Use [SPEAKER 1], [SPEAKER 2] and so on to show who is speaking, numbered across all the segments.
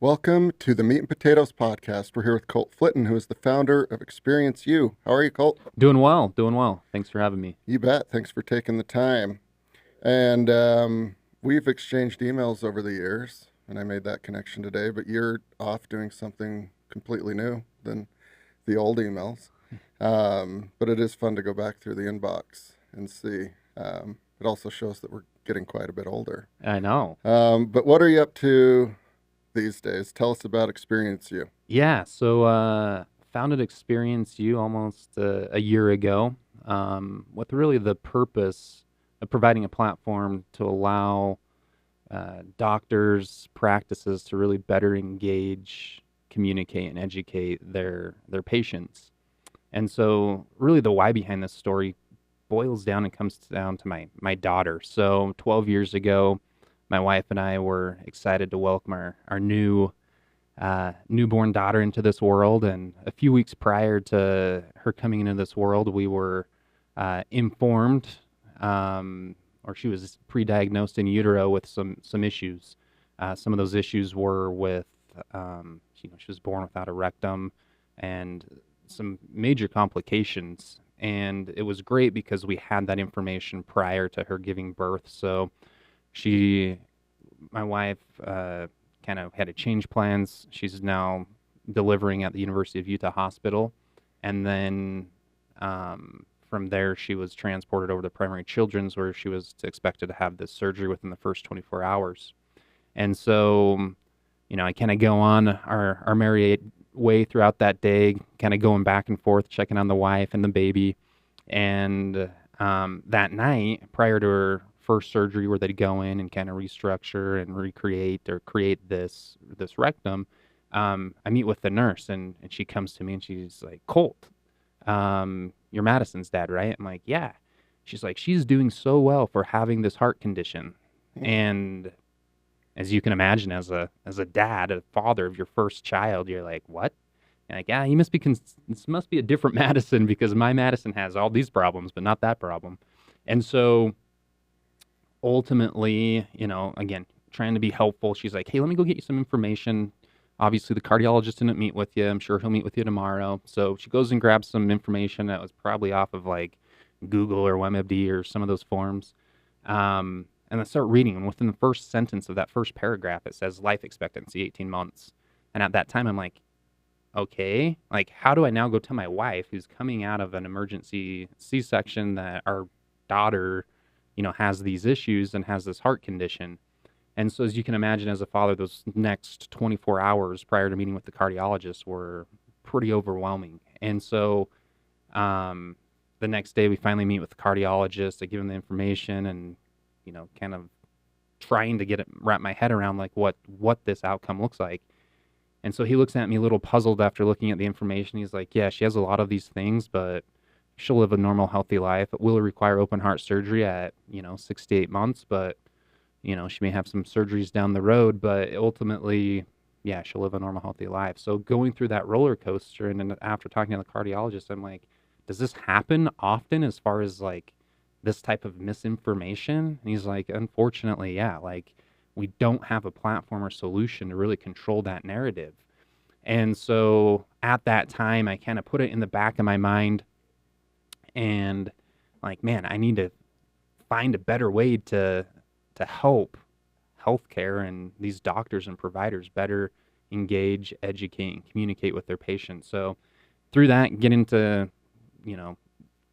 [SPEAKER 1] Welcome to the Meat and Potatoes podcast. We're here with Colt Flitton, who is the founder of Xperience-U. How are you, Colt?
[SPEAKER 2] Doing well, doing well. Thanks for having me.
[SPEAKER 1] You bet. Thanks for taking the time. And we've exchanged emails over the years, and I made that connection today, but you're off doing something completely new than the old emails. But it is fun to go back through the inbox and see. It also shows that we're getting quite a bit older.
[SPEAKER 2] I know.
[SPEAKER 1] But what are you up to these days? Tell us about Xperience-U.
[SPEAKER 2] Yeah, so founded Xperience-U almost a year ago, with really the purpose of providing a platform to allow doctors, practices to really better engage, communicate, and educate their patients. And so really the why behind this story boils down and comes down to my daughter. So 12 years ago, my wife and I were excited to welcome our new newborn daughter into this world. And a few weeks prior to her coming into this world, we were informed, or she was pre-diagnosed in utero with some issues. Some of those issues were with, she was born without a rectum and some major complications. And it was great because we had that information prior to her giving birth. So my wife, kind of had to change plans. She's now delivering at the University of Utah Hospital. And then from there, she was transported over to Primary Children's, where she was expected to have this surgery within the first 24 hours. And so, I kind of go on our merry way throughout that day, kind of going back and forth, checking on the wife and the baby. And that night, prior to her first surgery, where they'd go in and kind of restructure and recreate or create this rectum, I meet with the nurse, and she comes to me and she's like, "Colt, you're Madison's dad, right?" I'm like, "Yeah." She's like, "She's doing so well for having this heart condition." And as you can imagine, as a dad, a father of your first child, you're like, "What?" And like, "Yeah, this must be a different Madison, because my Madison has all these problems, but not that problem." And so ultimately, again, trying to be helpful, she's like, "Hey, let me go get you some information." Obviously, the cardiologist didn't meet with you. I'm sure he'll meet with you tomorrow. So she goes and grabs some information that was probably off of like Google or WebMD or some of those forms. And I start reading, and within the first sentence of that first paragraph, it says life expectancy 18 months. And at that time, I'm like, okay, like, how do I now go tell my wife, who's coming out of an emergency C-section, that our daughter, has these issues and has this heart condition? And so, as you can imagine, as a father, those next 24 hours prior to meeting with the cardiologist were pretty overwhelming. And so, the next day, we finally meet with the cardiologist. I give him the information, and kind of trying to wrap my head around like what this outcome looks like. And so he looks at me a little puzzled after looking at the information. He's like, "Yeah, she has a lot of these things, but she'll live a normal, healthy life. It will require open heart surgery at 6 to 8 months, but she may have some surgeries down the road, but ultimately, yeah, she'll live a normal, healthy life." So going through that roller coaster, and then after talking to the cardiologist, I'm like, does this happen often, as far as like this type of misinformation? And he's like, "Unfortunately, yeah, like we don't have a platform or solution to really control that narrative." And so at that time, I kind of put it in the back of my mind, and like, man, I need to find a better way to help healthcare and these doctors and providers better engage, educate, and communicate with their patients. So through that, get into,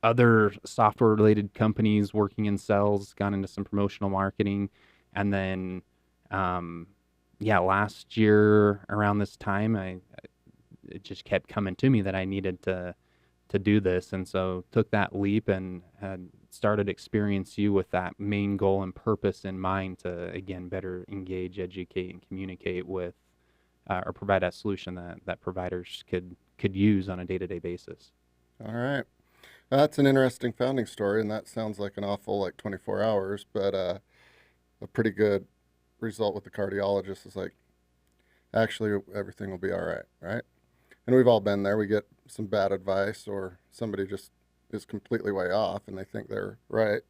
[SPEAKER 2] other software related companies, working in sales, got into some promotional marketing. And then, last year around this time, it just kept coming to me that I needed to do this. And so took that leap and had started Xperience-U with that main goal and purpose in mind, to, again, better engage, educate, and communicate with, or provide a solution that providers could use on a day-to-day basis.
[SPEAKER 1] All right. That's an interesting founding story, and that sounds like an awful 24 hours, but a pretty good result with the cardiologist is like, actually, everything will be all right, right? And we've all been there. We get some bad advice, or somebody just is completely way off and they think they're right.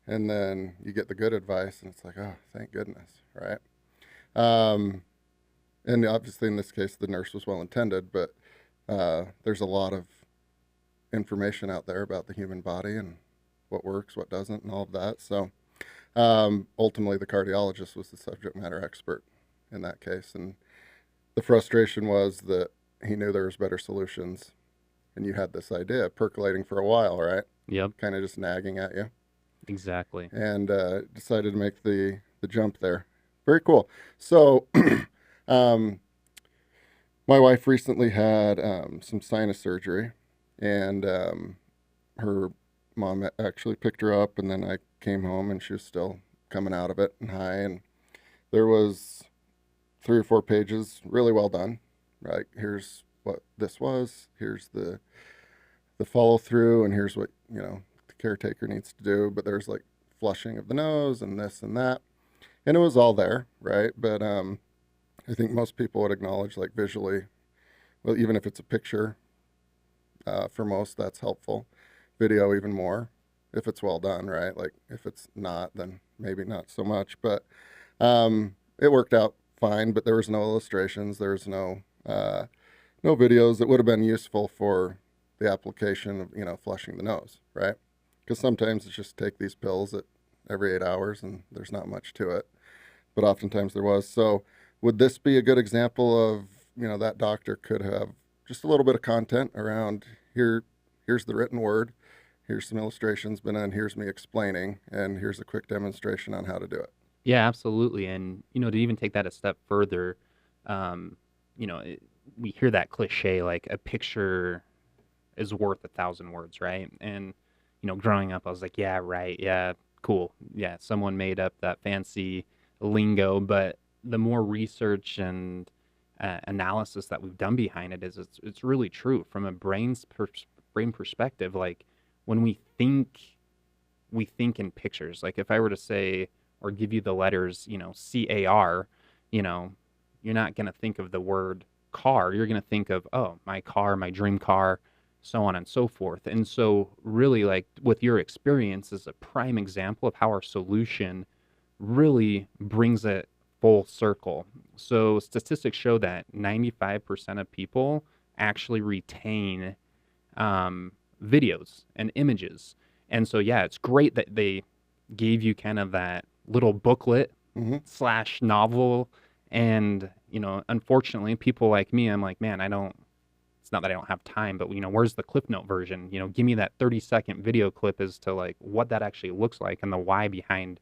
[SPEAKER 1] And then you get the good advice and it's like, oh, thank goodness, right? Um, And obviously in this case, the nurse was well intended, but there's a lot of information out there about the human body and what works, what doesn't, and all of that. So ultimately, the cardiologist was the subject matter expert in that case. And the frustration was that he knew there was better solutions, and you had this idea percolating for a while, right?
[SPEAKER 2] Yep,
[SPEAKER 1] Kind of just nagging at you,
[SPEAKER 2] exactly.
[SPEAKER 1] and decided to make the jump there. Very cool. So, um, my wife recently had some sinus surgery, and her mom actually picked her up, and then I came home, and she was still coming out of it and high, and there was 3 or 4 pages, really well done. Right, here's what this was. Here's the follow through, and here's what the caretaker needs to do. But there's like flushing of the nose and this and that, and it was all there, right? But I think most people would acknowledge, like, visually, well, even if it's a picture, for most that's helpful. Video even more if it's well done, right? Like if it's not, then maybe not so much. But it worked out fine. But there was no illustrations. There was no videos that would have been useful for the application of flushing the nose, right? Because sometimes it's just take these pills at every 8 hours, and there's not much to it. But oftentimes there was. So would this be a good example of that doctor could have just a little bit of content around here? Here's the written word. Here's some illustrations, but then here's me explaining, and here's a quick demonstration on how to do it.
[SPEAKER 2] Yeah, absolutely. And, to even take that a step further, we hear that cliche, like a picture is worth 1,000 words, right? And, growing up, I was like, yeah, right. Yeah, cool. Yeah, someone made up that fancy lingo. But the more research and analysis that we've done behind it is it's really true from a brain perspective. Like when we think in pictures. Like if I were to say or give you the letters, CAR, you're not going to think of the word car. You're going to think of, oh, my car, my dream car, so on and so forth. And so really, like with your experience is a prime example of how our solution really brings it full circle. So statistics show that 95% of people actually retain videos and images. And so, yeah, it's great that they gave you kind of that little booklet
[SPEAKER 1] Mm-hmm.
[SPEAKER 2] slash novel. And, unfortunately, people like me, I'm like, man, it's not that I don't have time, but, where's the Cliff Note version? Give me that 30-second video clip as to like what that actually looks like and the why behind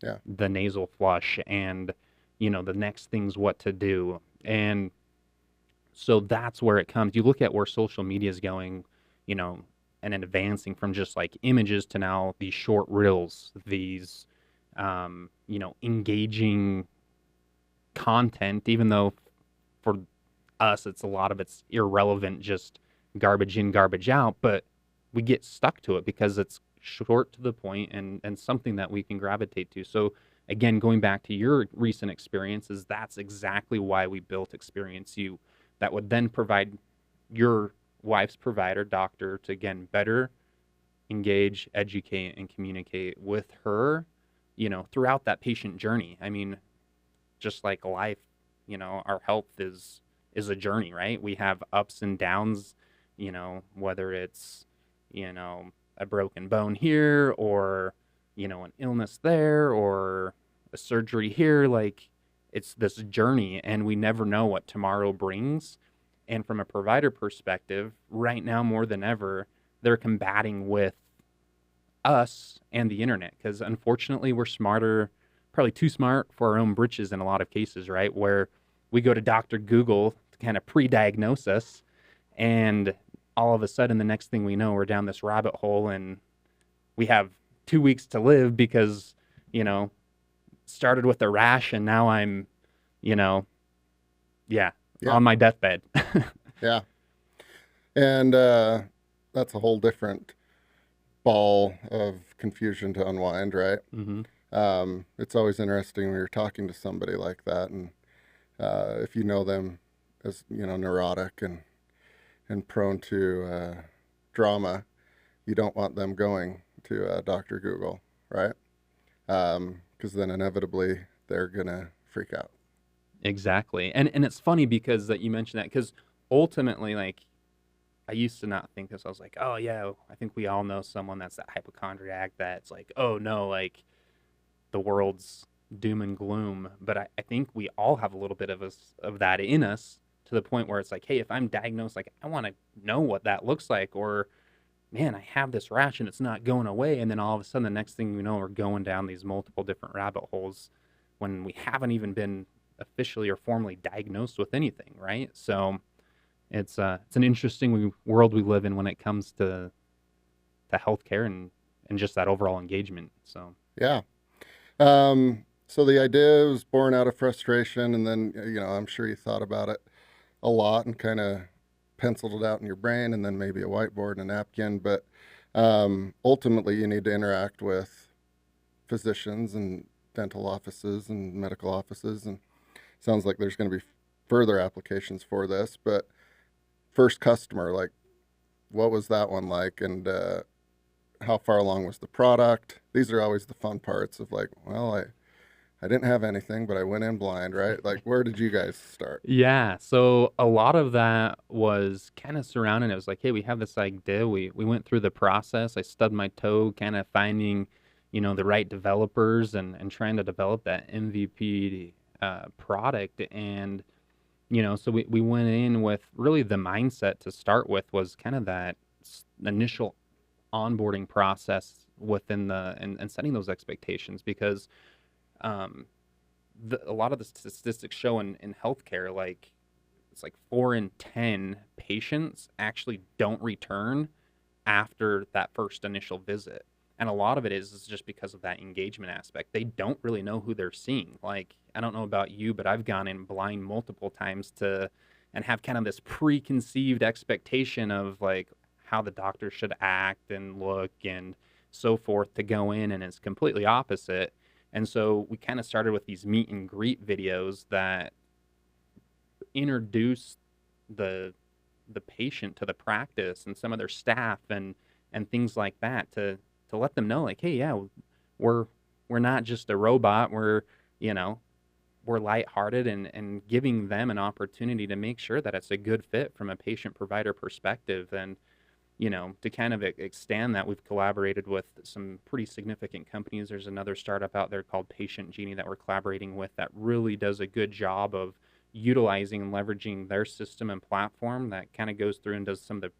[SPEAKER 1] Yeah.
[SPEAKER 2] the nasal flush and, the next thing's what to do. And so that's where it comes. You look at where social media is going, and advancing from just like images to now these short reels, these, engaging content, even though for us, a lot of it's irrelevant, just garbage in, garbage out, but we get stuck to it because it's short to the point and something that we can gravitate to. So again, going back to your recent experiences, that's exactly why we built Xperience-U. That would then provide your wife's provider, doctor, to again better engage, educate, and communicate with her, throughout that patient journey. I mean, just like life, our health is a journey, right? We have ups and downs, whether it's, a broken bone here or, an illness there or a surgery here. Like it's this journey and we never know what tomorrow brings. And from a provider perspective, right now more than ever, they're combating with us and the internet because unfortunately we're smarter, probably too smart for our own britches in a lot of cases, right? Where we go to Dr. Google to kind of pre-diagnose us, and all of a sudden the next thing we know, we're down this rabbit hole and we have 2 weeks to live because, started with a rash and now I'm, yeah,
[SPEAKER 1] Yeah.
[SPEAKER 2] on my deathbed.
[SPEAKER 1] Yeah. And that's a whole different ball of confusion to unwind, right?
[SPEAKER 2] Mm-hmm.
[SPEAKER 1] It's always interesting when you're talking to somebody like that, and if you know them as neurotic and prone to drama, you don't want them going to Dr. Google, right? Because then inevitably they're gonna freak out.
[SPEAKER 2] Exactly. And it's funny because that you mentioned that because ultimately, like, I used to not think this. I was like, oh yeah, I think we all know someone that's that hypochondriac that's like, oh no, like the world's doom and gloom. But I think we all have a little bit of us of that in us to the point where it's like, hey, if I'm diagnosed, like I want to know what that looks like, or man, I have this rash and it's not going away. And then all of a sudden, the next thing you know, we're going down these multiple different rabbit holes when we haven't even been officially or formally diagnosed with anything, right? So it's an interesting world we live in when it comes to healthcare and just that overall engagement. So
[SPEAKER 1] Yeah. So the idea was born out of frustration, and then I'm sure you thought about it a lot and kind of penciled it out in your brain, and then maybe a whiteboard and a napkin. But ultimately, you need to interact with physicians and dental offices and medical offices, and sounds like there's going to be further applications for this. But first customer, like, what was that one like, and how far along was the product? These are always the fun parts of like, well, I didn't have anything, but I went in blind, right? Like, where did you guys start?
[SPEAKER 2] yeah, so a lot of that was kind of surrounding. It was like, hey, we have this idea. We went through the process. I stubbed my toe, kind of finding, the right developers and trying to develop that MVP product. And so we went in with really the mindset to start with was kind of that initial onboarding process within and setting those expectations because um, a lot of the statistics show in healthcare, like it's like 4 in 10 patients actually don't return after that first initial visit. And a lot of it is just because of that engagement aspect. They don't really know who they're seeing. Like, I don't know about you, but I've gone in blind multiple times and have kind of this preconceived expectation of like how the doctor should act and look and so forth to go in, and it's completely opposite. And so we kind of started with these meet and greet videos that introduce the the patient to the practice and some of their staff and things like that to let them know like, hey, yeah, we're we're not just a robot. You know we're lighthearted and giving them an opportunity to make sure that it's a good fit from a patient provider perspective. And to kind of extend that, we've collaborated with some pretty significant companies. There's another startup out there called Patient Genie that we're collaborating with that really does a good job of utilizing and leveraging their system and platform that kind of goes through and does some of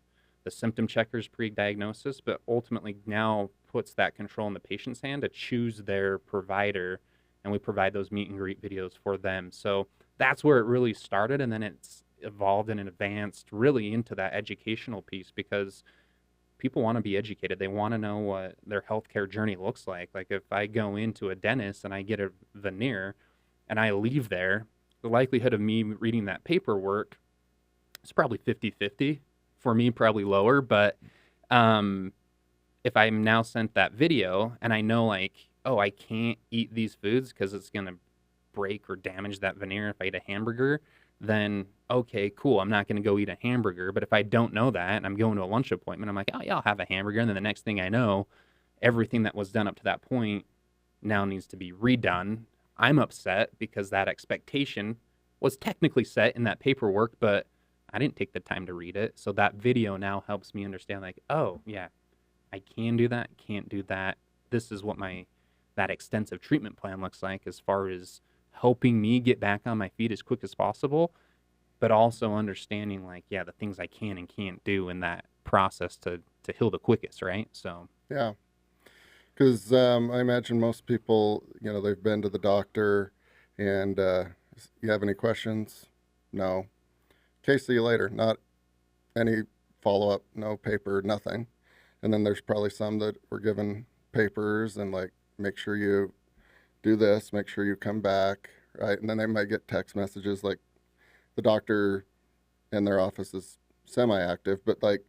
[SPEAKER 2] the symptom checkers pre-diagnosis, but ultimately now puts that control in the patient's hand to choose their provider, and we provide those meet and greet videos for them. So that's where it really started, and then it's evolved and advanced really into that educational piece because people want to be educated. They want to know what their healthcare journey looks like. Like if I go into a dentist and I get a veneer and I leave there, the likelihood of me reading that paperwork is probably 50-50. For me, probably lower. But um, if I'm now sent that video and I know like, oh, I can't eat these foods because it's going to break or damage that veneer if I eat a hamburger, then okay, cool. I'm not going to go eat a hamburger. But if I don't know that and I'm going to a lunch appointment, I'm like, oh, yeah, I'll have a hamburger. And then the next thing I know, everything that was done up to that point now needs to be redone. I'm upset because that expectation was technically set in that paperwork, but I didn't take the time to read it. So that video now helps me understand, like, oh, yeah, I can do that, can't do that. This is what that extensive treatment plan looks like as far as helping me get back on my feet as quick as possible, but also understanding like, yeah, the things I can and can't do in that process to heal the quickest, right? So
[SPEAKER 1] Yeah, because I imagine most people, they've been to the doctor, and you have any questions? No. Okay, see you later. Not any follow up, no paper, nothing. And then there's probably some that were given papers and like, make sure you do this, make sure you come back, right? And then they might get text messages like the doctor in their office is semi active, but like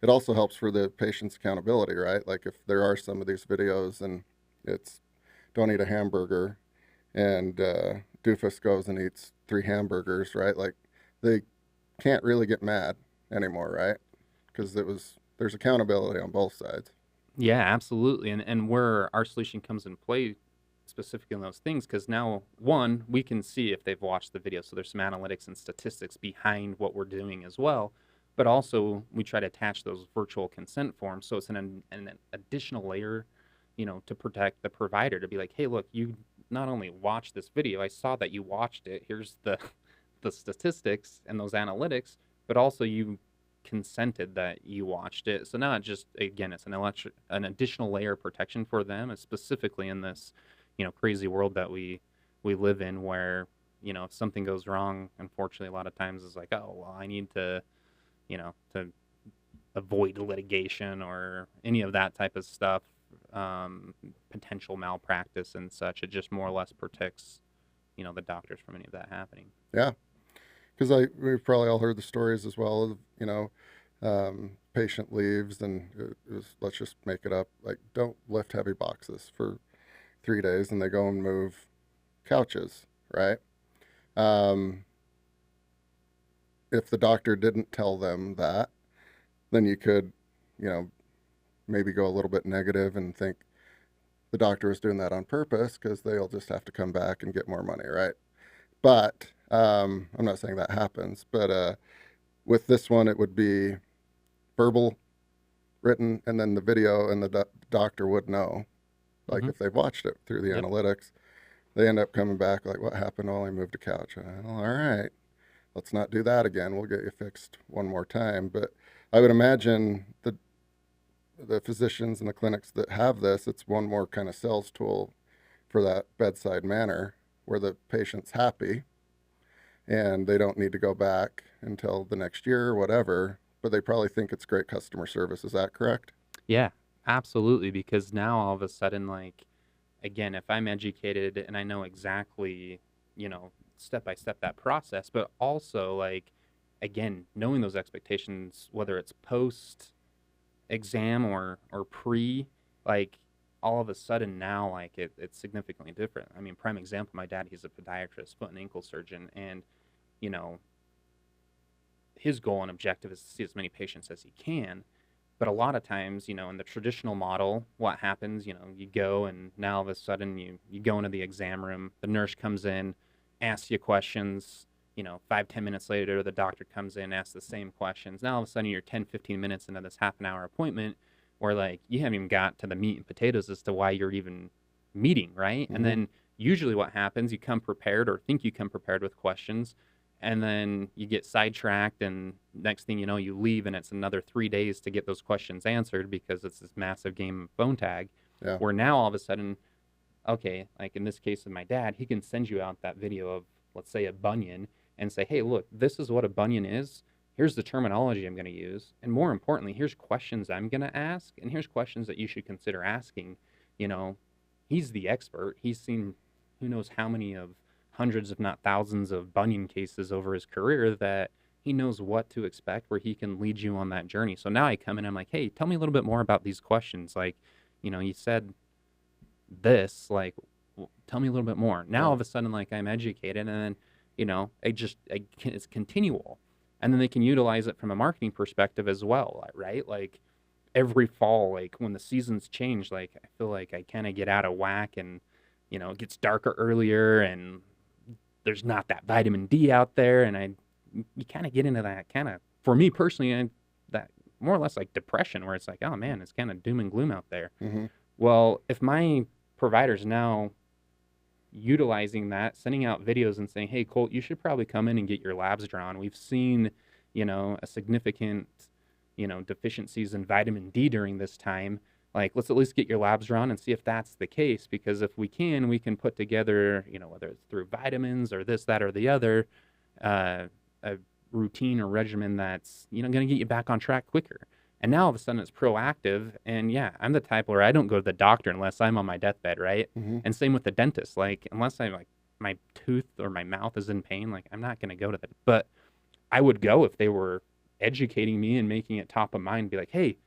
[SPEAKER 1] it also helps for the patient's accountability, right? Like if there are some of these videos and it's don't eat a hamburger, and doofus goes and eats 3 hamburgers, right? Like they can't really get mad anymore, right? Because there's accountability on both sides.
[SPEAKER 2] yeah, absolutely. And where our solution comes in play specifically on those things because now, one, we can see if they've watched the video. So there's some analytics and statistics behind what we're doing as well. But also, we try to attach those virtual consent forms. So it's an additional layer, to protect the provider to be like, hey, look, you not only watched this video, I saw that you watched it. Here's the statistics and those analytics, but also you consented that you watched it. So now it just, again, it's an additional layer of protection for them, and specifically in this, crazy world that we live in where, if something goes wrong, unfortunately, a lot of times it's like, oh, well, I need to avoid litigation or any of that type of stuff, potential malpractice and such. It just more or less protects, the doctors from any of that happening.
[SPEAKER 1] Yeah. Because we've probably all heard the stories as well of, patient leaves and let's just make it up, like, don't lift heavy boxes for 3 days, and they go and move couches, right? If the doctor didn't tell them that, then you could, maybe go a little bit negative and think the doctor is doing that on purpose because they'll just have to come back and get more money, right? But I'm not saying that happens, but with this one, it would be verbal, written, and then the video, and the doctor would know, like, if they've watched it through the analytics. They end up coming back like, what happened? Oh, I moved a couch. Well, all right, let's not do that again. We'll get you fixed one more time. But I would imagine the physicians and the clinics that have this, it's one more kind of sales tool for that bedside manner where the patient's happy and they don't need to go back until the next year or whatever, but they probably think it's great customer service. Is that correct?
[SPEAKER 2] Yeah, absolutely. Because now all of a sudden, like, again, if I'm educated and I know exactly, step by step that process, but also, like, again, knowing those expectations, whether it's post exam or pre, like, all of a sudden now, like, it's significantly different. I mean, prime example, my dad, he's a podiatrist, foot and ankle surgeon, and his goal and objective is to see as many patients as he can. But a lot of times, in the traditional model, what happens, you go and now all of a sudden you go into the exam room, the nurse comes in, asks you questions, 5-10 minutes later, the doctor comes in, asks the same questions. Now all of a sudden you're 10-15 minutes into this half an hour appointment where, like, you haven't even got to the meat and potatoes as to why you're even meeting, right? And then usually what happens, you come prepared or think you come prepared with questions, and then you get sidetracked, and next thing you know, you leave, and it's another 3 days to get those questions answered because it's this massive game of phone tag.
[SPEAKER 1] Yeah.
[SPEAKER 2] Where now all of a sudden, okay, like in this case with my dad, he can send you out that video of, let's say, a bunion and say, hey, look, this is what a bunion is. Here's the terminology I'm going to use. And more importantly, here's questions I'm going to ask, and here's questions that you should consider asking. He's the expert. He's seen who knows how many of hundreds, if not thousands, of bunion cases over his career that he knows what to expect, where he can lead you on that journey. So now I come in and I'm like, hey, tell me a little bit more about these questions. Like, you said this, like, tell me a little bit more. Now all of a sudden, like, I'm educated, and then, it's continual. And then they can utilize it from a marketing perspective as well, right? Like, every fall, like, when the seasons change, like, I feel like I kind of get out of whack, and, it gets darker earlier, and there's not that vitamin D out there, and you kind of get into that kind of, for me personally, that more or less like depression, where it's like, oh man, it's kind of doom and gloom out there. Well, if my provider's now utilizing that, sending out videos and saying, hey, Colt, you should probably come in and get your labs drawn. We've seen, a significant, deficiencies in vitamin D during this time. Like, let's at least get your labs drawn and see if that's the case, because if we can put together, whether it's through vitamins or this, that, or the other, a routine or regimen that's, going to get you back on track quicker. And now all of a sudden it's proactive. And yeah, I'm the type where I don't go to the doctor unless I'm on my deathbed, right? And same with the dentist. Like, unless I, like, my tooth or my mouth is in pain, like, I'm not going to go to that. But I would go if they were educating me and making it top of mind, be like, hey,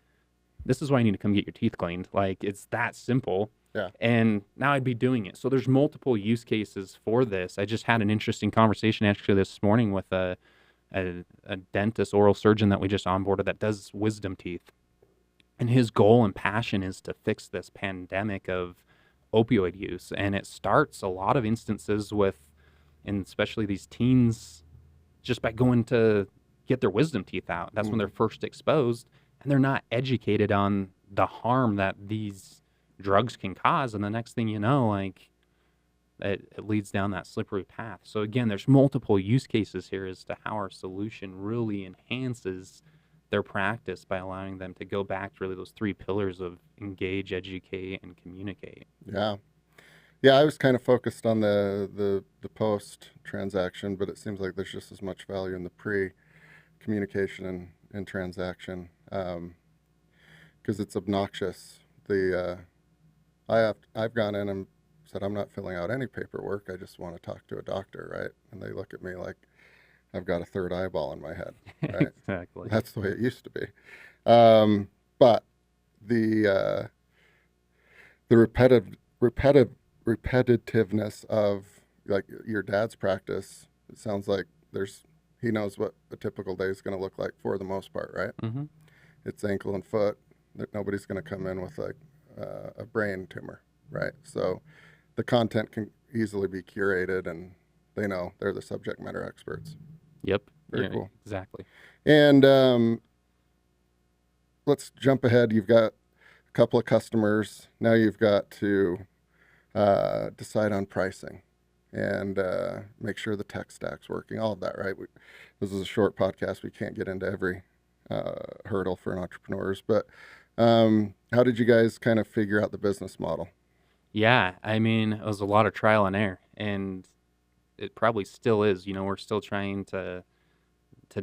[SPEAKER 2] this is why you need to come get your teeth cleaned. Like, it's that simple.
[SPEAKER 1] Yeah.
[SPEAKER 2] And now I'd be doing it. So there's multiple use cases for this. I just had an interesting conversation actually this morning with a dentist, oral surgeon that we just onboarded that does wisdom teeth. And his goal and passion is to fix this pandemic of opioid use. And it starts a lot of instances with, and especially these teens, just by going to get their wisdom teeth out. That's when they're first exposed, and they're not educated on the harm that these drugs can cause. And the next thing you know, like, it leads down that slippery path. So again, there's multiple use cases here as to how our solution really enhances their practice by allowing them to go back to really those three pillars of engage, educate, and communicate.
[SPEAKER 1] Yeah. Yeah, I was kind of focused on the post transaction, but it seems like there's just as much value in the pre communication and transaction, because it's obnoxious. I've gone in and said I'm not filling out any paperwork. I just want to talk to a doctor, right? And they look at me like I've got a third eyeball in my head, right?
[SPEAKER 2] Exactly.
[SPEAKER 1] That's the way it used to be. But the repetitiveness of like your dad's practice, it sounds like he knows what a typical day is going to look like for the most part, right?
[SPEAKER 2] Mm-hmm.
[SPEAKER 1] It's ankle and foot. Nobody's going to come in with like a brain tumor, right? So the content can easily be curated, and they know they're the subject matter experts.
[SPEAKER 2] Yep.
[SPEAKER 1] Very cool.
[SPEAKER 2] Exactly.
[SPEAKER 1] And let's jump ahead. You've got a couple of customers. Now you've got to decide on pricing and make sure the tech stack's working, all of that, right? This is a short podcast. We can't get into every hurdle for entrepreneurs, but how did you guys kind of figure out the business model?
[SPEAKER 2] Yeah, I mean, it was a lot of trial and error, and it probably still is. We're still trying to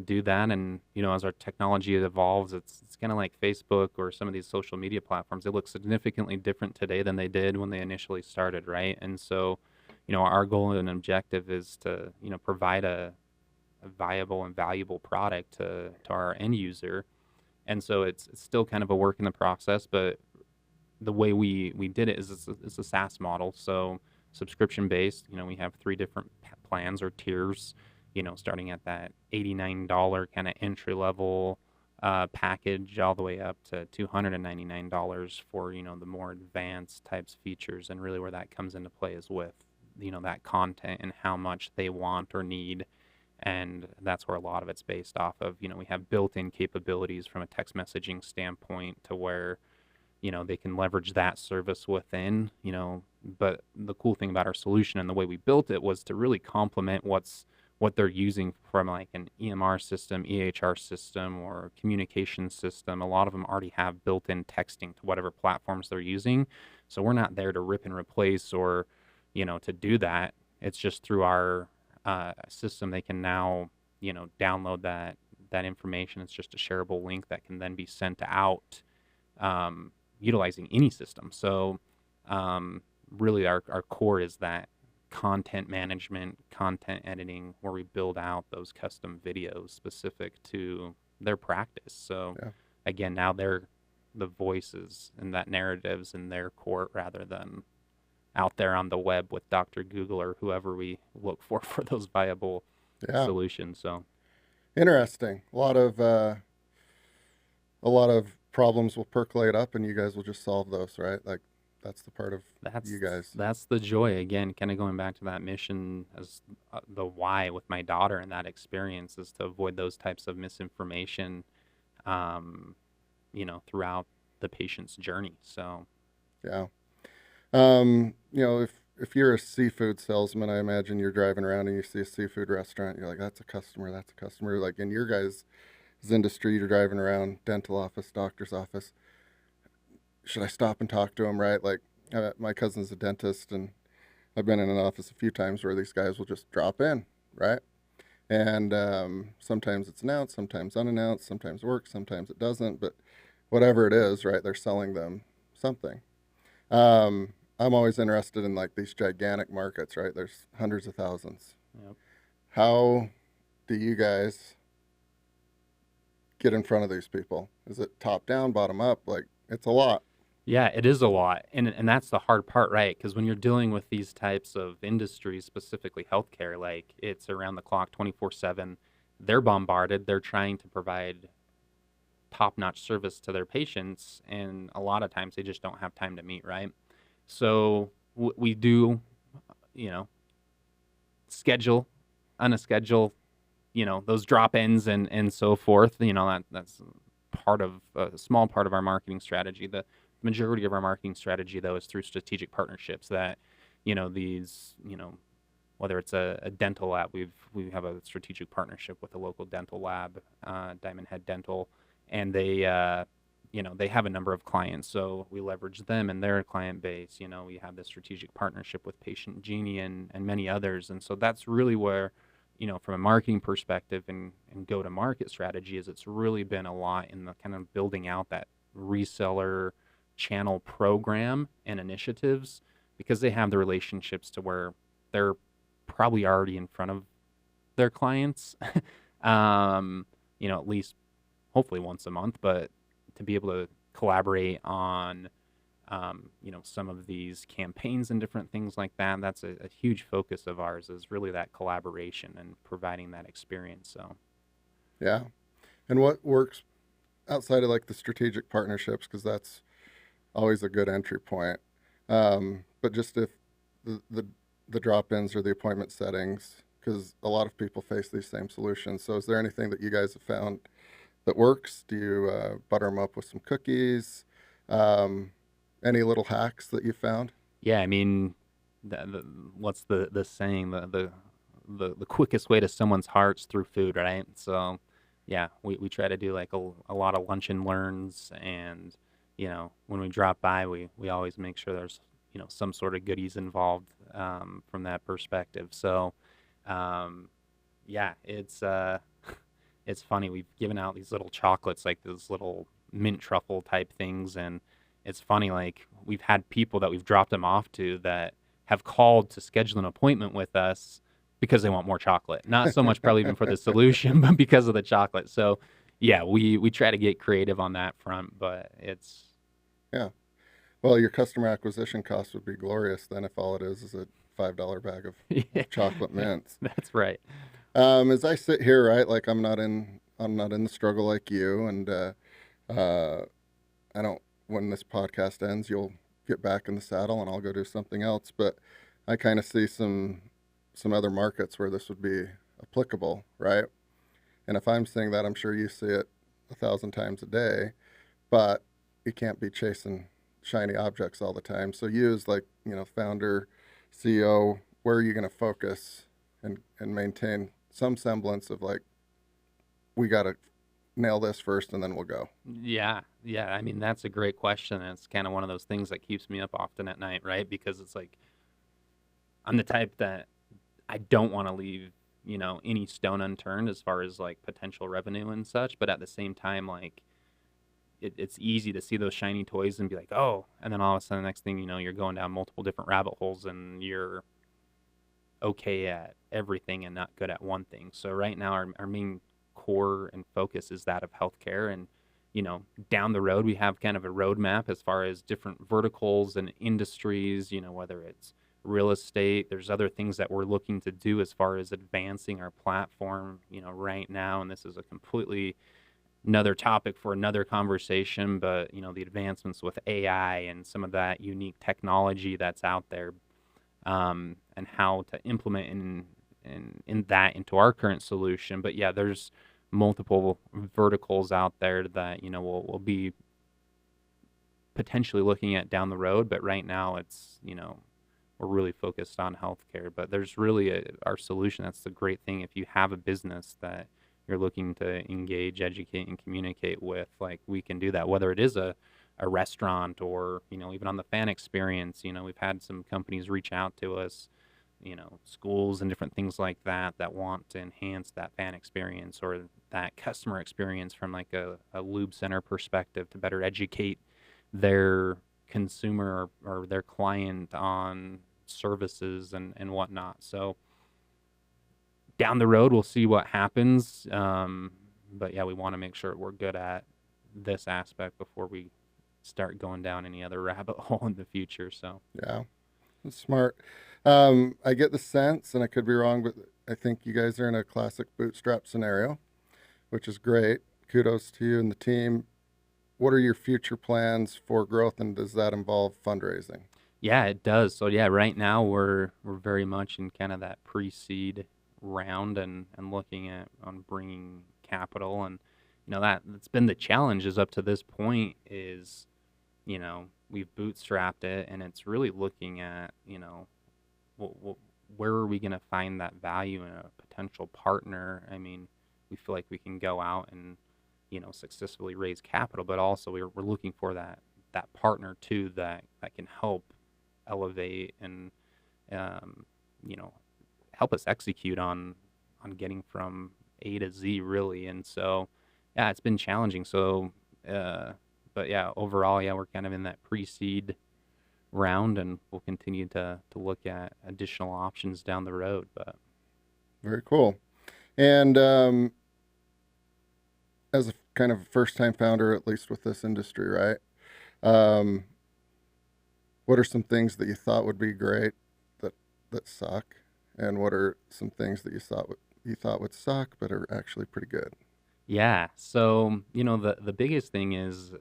[SPEAKER 2] do that, and as our technology evolves, it's kind of like Facebook or some of these social media platforms. They look significantly different today than they did when they initially started, right? And so, our goal and objective is to provide a viable and valuable product to our end user. And so it's still kind of a work in the process, but the way we did it is it's a SaaS model. So subscription based, we have three different plans or tiers, starting at that $89 kind of entry level package all the way up to $299 for, the more advanced types features. And really where that comes into play is with, that content and how much they want or need. And that's where a lot of it's based off of. We have built-in capabilities from a text messaging standpoint to where, they can leverage that service within, but the cool thing about our solution and the way we built it was to really complement what they're using from like an EMR system, EHR system, or communication system. A lot of them already have built-in texting to whatever platforms they're using. So we're not there to rip and replace or, to do that. It's just through our system they can now download that information. It's just a shareable link that can then be sent out utilizing any system. So really our core is that content management, content editing, where we build out those custom videos specific to their practice. So again, now they're the voices and that narratives in their court rather than out there on the web with Dr. Google or whoever we look for those viable solutions. So
[SPEAKER 1] interesting. A lot of problems will percolate up, and you guys will just solve those, right? Like that's the part of you guys.
[SPEAKER 2] That's the joy. Again, kind of going back to that mission as the why with my daughter and that experience is to avoid those types of misinformation, throughout the patient's journey. So,
[SPEAKER 1] yeah. If you're a seafood salesman, I imagine you're driving around and you see a seafood restaurant. You're like, that's a customer. That's a customer. Like in your guys' industry, you're driving around dental office, doctor's office. Should I stop and talk to him? Right? Like my cousin's a dentist, and I've been in an office a few times where these guys will just drop in, right? And sometimes it's announced, sometimes unannounced, sometimes it works, sometimes it doesn't. But whatever it is, right? They're selling them something. I'm always interested in like these gigantic markets, right? There's hundreds of thousands.
[SPEAKER 2] Yep.
[SPEAKER 1] How do you guys get in front of these people? Is it top down, bottom up? Like it's a lot.
[SPEAKER 2] Yeah, it is a lot. And that's the hard part, right? Because when you're dealing with these types of industries, specifically healthcare, like it's around the clock 24/7. They're bombarded. They're trying to provide top-notch service to their patients. And a lot of times they just don't have time to meet, right? So we do, you know, schedule on a schedule, those drop ins and so forth. That's part of a small part of our marketing strategy. The majority of our marketing strategy, though, is through strategic partnerships that, these, whether it's a dental lab, we have a strategic partnership with a local dental lab, Diamond Head Dental, and they have a number of clients, so we leverage them and their client base. We have this strategic partnership with Patient Genie and many others, and so that's really where, from a marketing perspective and go-to-market strategy, is it's really been a lot in the kind of building out that reseller channel program and initiatives, because they have the relationships to where they're probably already in front of their clients, at least hopefully once a month, but to be able to collaborate on, some of these campaigns and different things like that. That's a huge focus of ours, is really that collaboration and providing that experience. So,
[SPEAKER 1] Yeah. And what works outside of like the strategic partnerships, because that's always a good entry point. But just if the drop-ins or the appointment settings, because a lot of people face these same solutions. So is there anything that you guys have found that works? Do you butter them up with some cookies? Um, any little hacks that you found?
[SPEAKER 2] yeah, I mean, what's the saying? The quickest way to someone's heart's through food, right? So, yeah, we try to do like a lot of lunch and learns, and when we drop by, we always make sure there's some sort of goodies involved, from that perspective. So, um, yeah, it's funny. We've given out these little chocolates, like those little mint truffle type things, and it's funny. Like, we've had people that we've dropped them off to that have called to schedule an appointment with us because they want more chocolate. Not so much probably even for the solution, but because of the chocolate. So, yeah, we try to get creative on that front, but it's
[SPEAKER 1] Yeah. Well, your customer acquisition cost would be glorious then if all it is a $5 bag
[SPEAKER 2] yeah,
[SPEAKER 1] of chocolate mints.
[SPEAKER 2] that's right.
[SPEAKER 1] As I sit here, right, like I'm not in the struggle like you, and uh, I don't. When this podcast ends, you'll get back in the saddle, and I'll go do something else. But I kind of see some other markets where this would be applicable, right? And if I'm seeing that, I'm sure you see it 1,000 times a day. But you can't be chasing shiny objects all the time. So you, as like founder, CEO, where are you going to focus and maintain some semblance of like, we got to nail this first and then we'll go.
[SPEAKER 2] Yeah, yeah. I mean, that's a great question. And it's kind of one of those things that keeps me up often at night, right? Because it's like I'm the type that I don't want to leave, any stone unturned as far as like potential revenue and such. But at the same time, like it's easy to see those shiny toys and be like, oh, and then all of a sudden, the next thing you know, you're going down multiple different rabbit holes and you're okay at everything and not good at one thing. So right now, our main core and focus is that of healthcare. And, down the road, we have kind of a roadmap as far as different verticals and industries, whether it's real estate. There's other things that we're looking to do as far as advancing our platform, right now. And this is a completely another topic for another conversation, but, the advancements with AI and some of that unique technology that's out there, and how to implement in that into our current solution. But yeah, there's multiple verticals out there that we'll be potentially looking at down the road. But right now, it's we're really focused on healthcare. But there's really our solution. That's the great thing. If you have a business that you're looking to engage, educate, and communicate with, like, we can do that. Whether it is a restaurant or even on the fan experience, we've had some companies reach out to us, schools and different things like that that want to enhance that fan experience or that customer experience from like a lube center perspective to better educate their consumer or their client on services and whatnot. So down the road, we'll see what happens. But yeah, we want to make sure we're good at this aspect before we start going down any other rabbit hole in the future. So
[SPEAKER 1] Yeah, that's smart. I get the sense, and I could be wrong, but I think you guys are in a classic bootstrap scenario, which is great. Kudos to you and the team. What are your future plans for growth, and does that involve fundraising?
[SPEAKER 2] Yeah, it does. So yeah, right now we're very much in kind of that pre-seed round and looking at on bringing capital, and that's been the challenge is up to this point is we've bootstrapped it, and it's really looking at wh- where are we going to find that value in a potential partner. I mean, we feel like we can go out and successfully raise capital, but also we're looking for that partner too that can help elevate and um, you know help us execute on getting from A to Z really. And so yeah, it's been challenging. So uh, but yeah, overall, yeah, we're kind of in that pre-seed round, and we'll continue to look at additional options down the road. But
[SPEAKER 1] Very cool. And as a kind of first-time founder, at least with this industry, right? Um, what are some things that you thought would be great that suck, and what are some things that you thought would suck but are actually pretty good?
[SPEAKER 2] yeah, so the biggest thing is,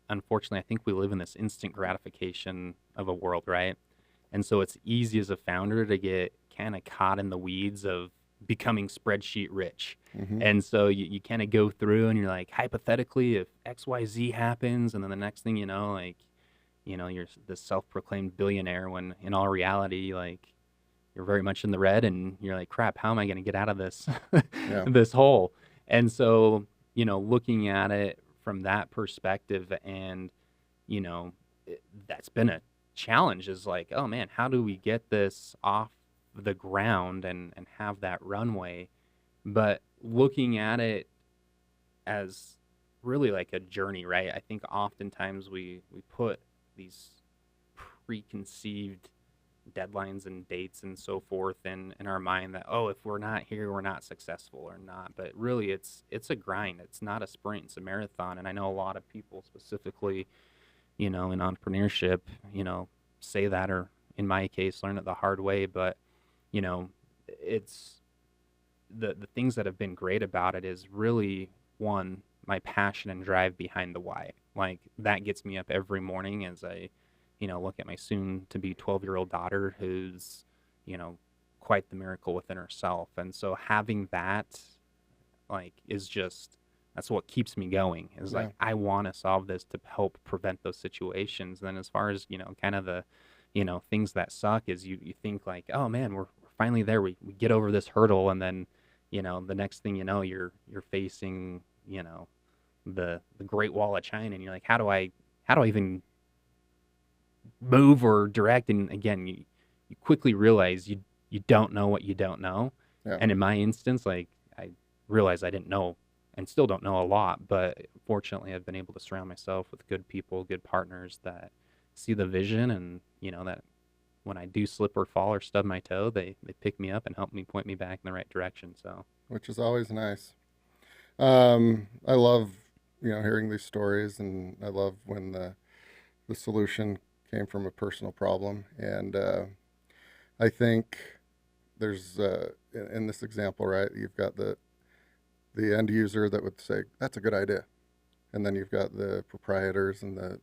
[SPEAKER 2] unfortunately, I think we live in this instant gratification of a world, right? And so it's easy as a founder to get kind of caught in the weeds of becoming spreadsheet rich.
[SPEAKER 1] Mm-hmm.
[SPEAKER 2] And so you kind of go through and you're like, hypothetically, if XYZ happens, and then the next thing you know, like, you're this self proclaimed billionaire when in all reality, like, you're very much in the red, and you're like, crap, how am I going to get out of this
[SPEAKER 1] Yeah.
[SPEAKER 2] this hole? And so looking at it from that perspective, and you know that's been a challenge, is like, oh man, how do we get this off the ground and have that runway? But looking at it as really like a journey, right? I think oftentimes we put these preconceived deadlines and dates and so forth in our mind that, oh, if we're not here, we're not successful or not. But really, it's a grind. It's not a sprint, it's a marathon. And I know a lot of people, specifically in entrepreneurship, say that, or in my case, learn it the hard way. But you know it's the things that have been great about it is really, one, my passion and drive behind the why. Like, that gets me up every morning as I look at my soon to be 12-year-old daughter, who's quite the miracle within herself. And so having that, like, is just, that's what keeps me going, is like,
[SPEAKER 1] Yeah.
[SPEAKER 2] I want to solve this to help prevent those situations. And then as far as kind of the things that suck, is you think like, oh man, we're finally there, we get over this hurdle, and then the next thing you know, you're facing the Great Wall of China, and you're like, how do I even move or direct? And again, you quickly realize you don't know what you don't know.
[SPEAKER 1] Yeah.
[SPEAKER 2] And in my instance, like, I realized I didn't know and still don't know a lot, but fortunately I've been able to surround myself with good people, good partners that see the vision, and that when I do slip or fall or stub my toe, they pick me up and help me, point me back in the right direction. So
[SPEAKER 1] Which is always nice. I love, hearing these stories, and I love when the solution came from a personal problem. And I think there's in this example, right? You've got the end user that would say that's a good idea, and then you've got the proprietors and the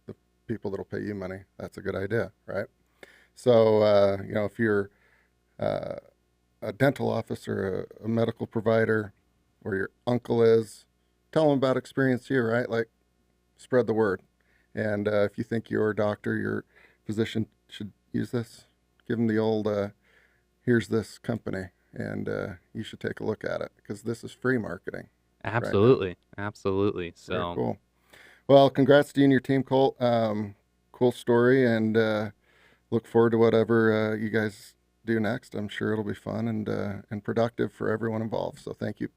[SPEAKER 1] people that'll pay you money. That's a good idea, right? So if you're uh, a dental office or a medical provider, where your uncle is, tell them about Experience-U, right? Like, spread the word. And if you think your doctor, your physician should use this, give them the old, here's this company, and you should take a look at it, because this is free marketing right now.
[SPEAKER 2] absolutely, absolutely.
[SPEAKER 1] Very
[SPEAKER 2] So
[SPEAKER 1] cool. Well, congrats to you and your team, Colt. Cool story, and look forward to whatever you guys do next. I'm sure it'll be fun and productive for everyone involved. So thank you.